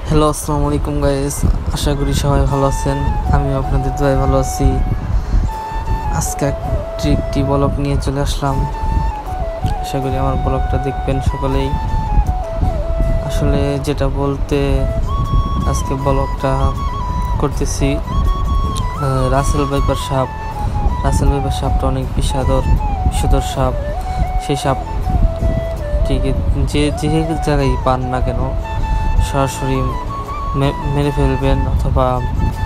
Hello, আসসালামু আলাইকুম guys. আশা করি সবাই ভালো আছেন। আমি আপনাদের দোয়ায় ভালো আছি। আজকে একটি ব্লগ নিয়ে চলে আসলাম। আশা করি আমার ব্লগটা দেখবেন সকলেই। আসলে যেটা বলতে আজকে ব্লগটা করতেছি, রাসেল ভাইপার সাপটা অনেক বিষধর সাপ। সেই সাপটিকে যে জায়গায় পান না কেন সরাসরি মেরে ফেলবেন অথবা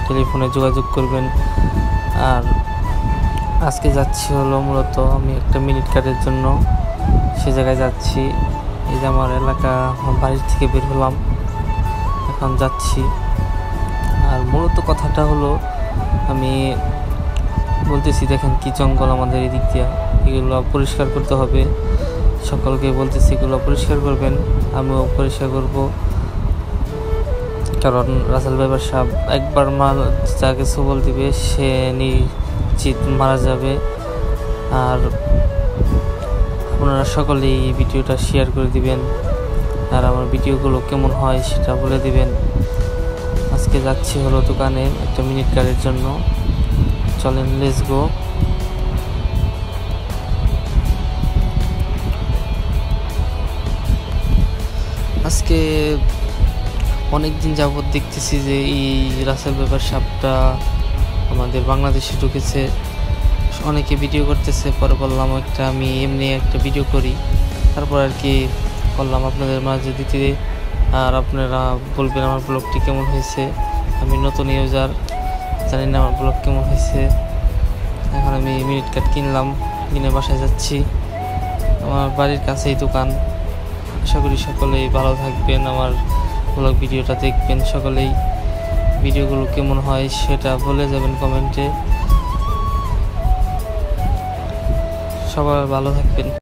টেলিফোনে যোগাযোগ করবেন। আর আজকে যাচ্ছি হলো মূলত আমি একটা মিনিট কাটের জন্য সে জায়গায় যাচ্ছি। এই যে আমার এলাকা, বাড়ির থেকে বের হলাম, এখন যাচ্ছি। আর মূলত কথাটা হলো আমি বলতেছি, দেখেন কি জঙ্গল আমাদের এদিক দিয়া, এগুলো পরিষ্কার করতে হবে। সকলকে বলতেছি এগুলো পরিষ্কার করবেন, আমিও পরিষ্কার করব। কারণ রাসেল ভাইপার সাপ একবার যাকে সবল দিবে সে নিশ্চিত মারা যাবে। আর আপনারা সকলেই এই ভিডিওটা শেয়ার করে দিবেন, আর আমার ভিডিওগুলো কেমন হয় সেটা বলে দিবেন। আজকে যাচ্ছি হলো দোকানে একটা মিনিট কারের জন্য। চলেন, লেটস গো। আজকে অনেকদিন যাবৎ দেখতেছি যে এই রাসেল ভাইপার সাপটা আমাদের বাংলাদেশে ঢুকেছে। অনেকে ভিডিও করতেছে, পরে বললাম আমি এমনি একটা ভিডিও করি, তারপর আর কি করলাম আপনাদের মাঝে দিতে। আর আপনারা বলবেন আমার ব্লগটি কেমন হয়েছে। আমি নতুন ইউজার, জানি না আমার ব্লগ কেমন হয়েছে। এখন আমি মিনিট কাট কিনে বাসায় যাচ্ছি। আমার বাড়ির কাছেই দোকান। আশা করি সকলেই ভালো থাকবেন, আমার ব্লগ ভিডিওটা দেখবেন সকলেই। ভিডিওগুলো কেমন হয় সেটা বলে যাবেন কমেন্টে। সবাই ভালো থাকবেন।